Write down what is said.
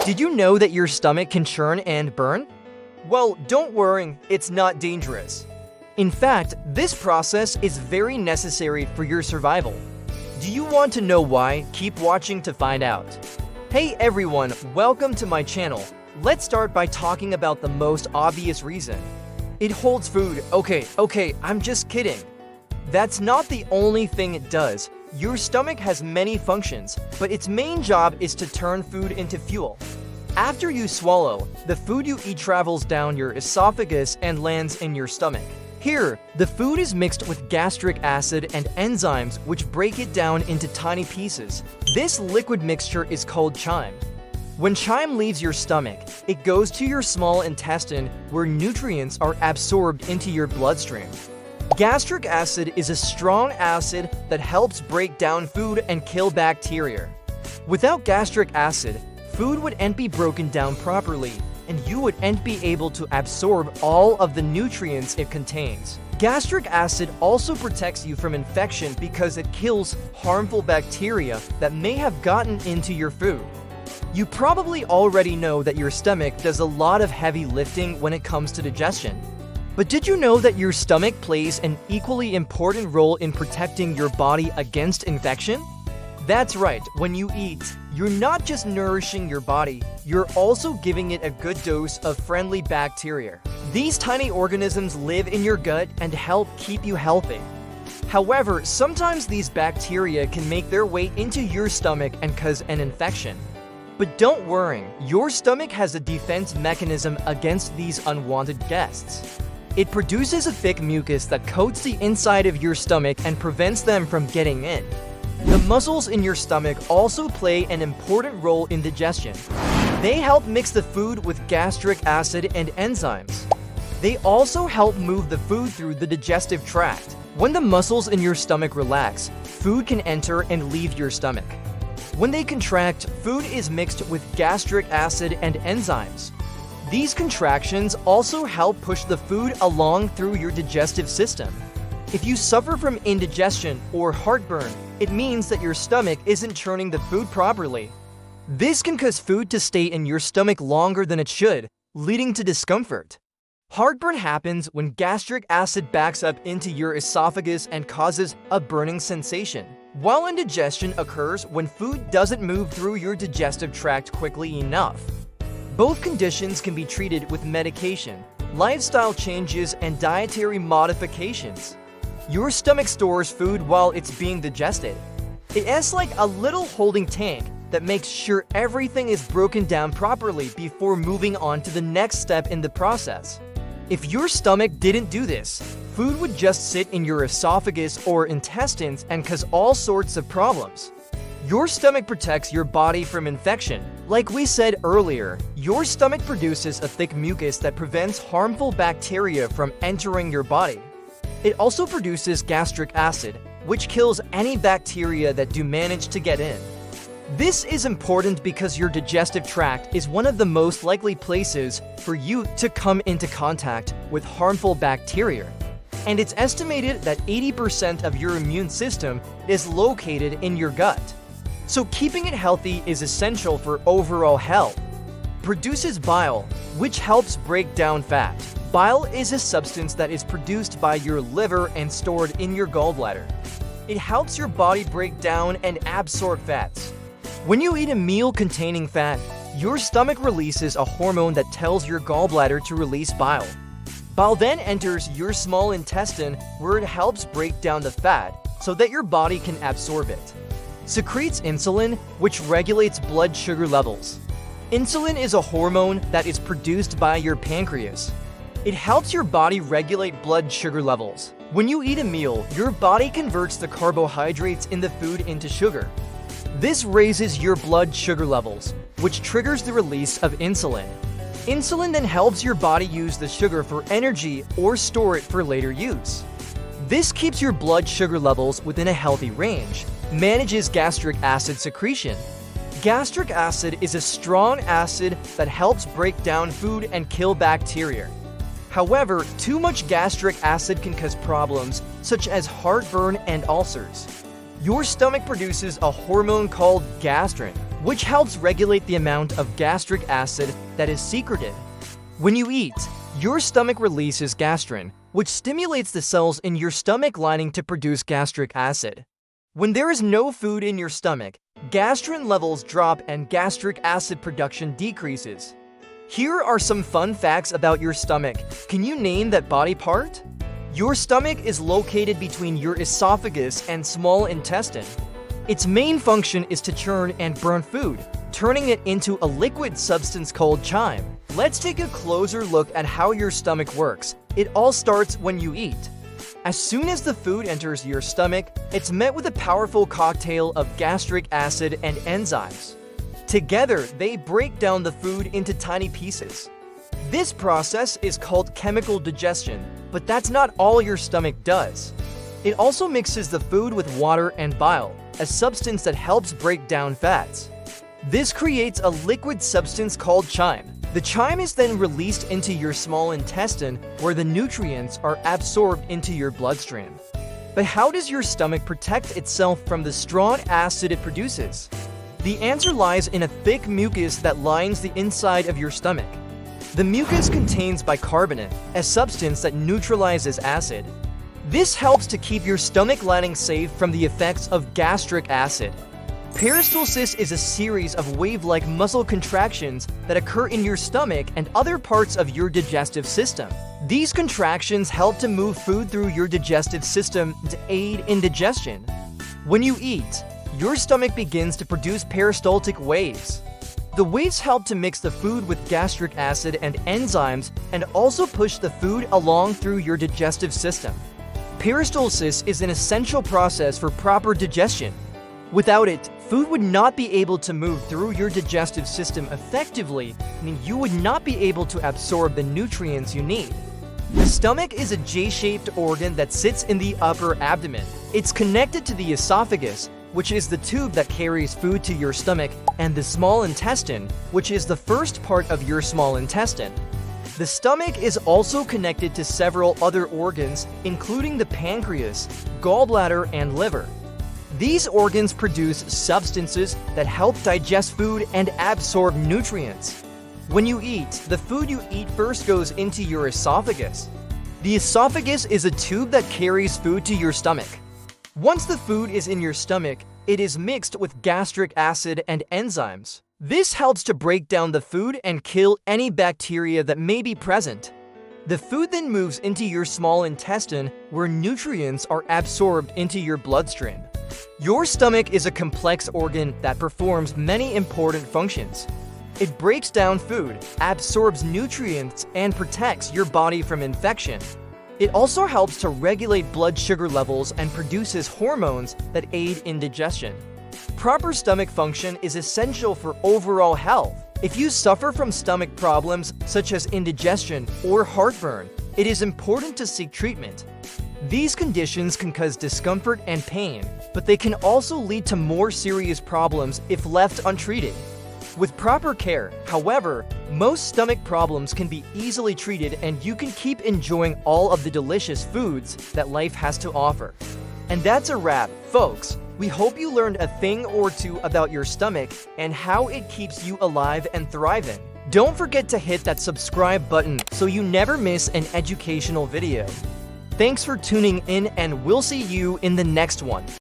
Did you know that your stomach can churn and burn? Well, don't worry, it's not dangerous. In fact, this process is very necessary for your survival. Do you want to know why? Keep watching to find out. Hey everyone, welcome to my channel. Let's start by talking about the most obvious reason. It holds food. Okay, I'm just kidding. That's not the only thing it does. Your stomach has many functions, but its main job is to turn food into fuel. After you swallow, the food you eat travels down your esophagus and lands in your stomach. Here, the food is mixed with gastric acid and enzymes which break it down into tiny pieces. This liquid mixture is called chyme. When chyme leaves your stomach, it goes to your small intestine where nutrients are absorbed into your bloodstream. Gastric acid is a strong acid that helps break down food and kill bacteria. Without gastric acid, food wouldn't be broken down properly, and you wouldn't be able to absorb all of the nutrients it contains. Gastric acid also protects you from infection because it kills harmful bacteria that may have gotten into your food. You probably already know that your stomach does a lot of heavy lifting when it comes to digestion. But did you know that your stomach plays an equally important role in protecting your body against infection? That's right, when you eat, you're not just nourishing your body, you're also giving it a good dose of friendly bacteria. These tiny organisms live in your gut and help keep you healthy. However, sometimes these bacteria can make their way into your stomach and cause an infection. But don't worry, your stomach has a defense mechanism against these unwanted guests. It produces a thick mucus that coats the inside of your stomach and prevents them from getting in. The muscles in your stomach also play an important role in digestion. They help mix the food with gastric acid and enzymes. They also help move the food through the digestive tract. When the muscles in your stomach relax, food can enter and leave your stomach. When they contract, food is mixed with gastric acid and enzymes. These contractions also help push the food along through your digestive system. If you suffer from indigestion or heartburn, it means that your stomach isn't churning the food properly. This can cause food to stay in your stomach longer than it should, leading to discomfort. Heartburn happens when gastric acid backs up into your esophagus and causes a burning sensation, while indigestion occurs when food doesn't move through your digestive tract quickly enough. Both conditions can be treated with medication, lifestyle changes, and dietary modifications. Your stomach stores food while it's being digested. It's like a little holding tank that makes sure everything is broken down properly before moving on to the next step in the process. If your stomach didn't do this, food would just sit in your esophagus or intestines and cause all sorts of problems. Your stomach protects your body from infection. Like we said earlier, your stomach produces a thick mucus that prevents harmful bacteria from entering your body. It also produces gastric acid, which kills any bacteria that do manage to get in. This is important because your digestive tract is one of the most likely places for you to come into contact with harmful bacteria. And it's estimated that 80% of your immune system is located in your gut. So keeping it healthy is essential for overall health. Produces bile, which helps break down fat. Bile is a substance that is produced by your liver and stored in your gallbladder. It helps your body break down and absorb fats. When you eat a meal containing fat, your stomach releases a hormone that tells your gallbladder to release bile. Bile then enters your small intestine where it helps break down the fat so that your body can absorb it. Secretes insulin, which regulates blood sugar levels. Insulin is a hormone that is produced by your pancreas. It helps your body regulate blood sugar levels. When you eat a meal, your body converts the carbohydrates in the food into sugar. This raises your blood sugar levels, which triggers the release of insulin. Insulin then helps your body use the sugar for energy or store it for later use. This keeps your blood sugar levels within a healthy range, manages gastric acid secretion. Gastric acid is a strong acid that helps break down food and kill bacteria. However, too much gastric acid can cause problems such as heartburn and ulcers. Your stomach produces a hormone called gastrin. which helps regulate the amount of gastric acid that is secreted. When you eat, your stomach releases gastrin, which stimulates the cells in your stomach lining to produce gastric acid. When there is no food in your stomach, gastrin levels drop and gastric acid production decreases. Here are some fun facts about your stomach. Can you name that body part? Your stomach is located between your esophagus and small intestine. Its main function is to churn and burn food, turning it into a liquid substance called chyme. Let's take a closer look at how your stomach works. It all starts when you eat. As soon as the food enters your stomach, it's met with a powerful cocktail of gastric acid and enzymes. Together, they break down the food into tiny pieces. This process is called chemical digestion, but that's not all your stomach does. It also mixes the food with water and bile, a substance that helps break down fats. This creates a liquid substance called chyme. The chyme is then released into your small intestine, where the nutrients are absorbed into your bloodstream. But how does your stomach protect itself from the strong acid it produces? The answer lies in a thick mucus that lines the inside of your stomach. The mucus contains bicarbonate, a substance that neutralizes acid. This helps to keep your stomach lining safe from the effects of gastric acid. Peristalsis is a series of wave-like muscle contractions that occur in your stomach and other parts of your digestive system. These contractions help to move food through your digestive system to aid in digestion. When you eat, your stomach begins to produce peristaltic waves. The waves help to mix the food with gastric acid and enzymes and also push the food along through your digestive system. Peristalsis is an essential process for proper digestion. Without it, food would not be able to move through your digestive system effectively, meaning you would not be able to absorb the nutrients you need. The stomach is a J-shaped organ that sits in the upper abdomen. It's connected to the esophagus, which is the tube that carries food to your stomach, and the small intestine, which is the first part of your small intestine. The stomach is also connected to several other organs, including the pancreas, gallbladder, and liver. These organs produce substances that help digest food and absorb nutrients. When you eat, the food you eat first goes into your esophagus. The esophagus is a tube that carries food to your stomach. Once the food is in your stomach, it is mixed with gastric acid and enzymes. This helps to break down the food and kill any bacteria that may be present. The food then moves into your small intestine, where nutrients are absorbed into your bloodstream. Your stomach is a complex organ that performs many important functions. It breaks down food, absorbs nutrients, and protects your body from infection. It also helps to regulate blood sugar levels and produces hormones that aid in digestion. Proper stomach function is essential for overall health. If you suffer from stomach problems such as indigestion or heartburn, it is important to seek treatment. These conditions can cause discomfort and pain, but they can also lead to more serious problems if left untreated. With proper care, however, most stomach problems can be easily treated and you can keep enjoying all of the delicious foods that life has to offer. And that's a wrap, folks. We hope you learned a thing or two about your stomach and how it keeps you alive and thriving. Don't forget to hit that subscribe button so you never miss an educational video. Thanks for tuning in, and we'll see you in the next one.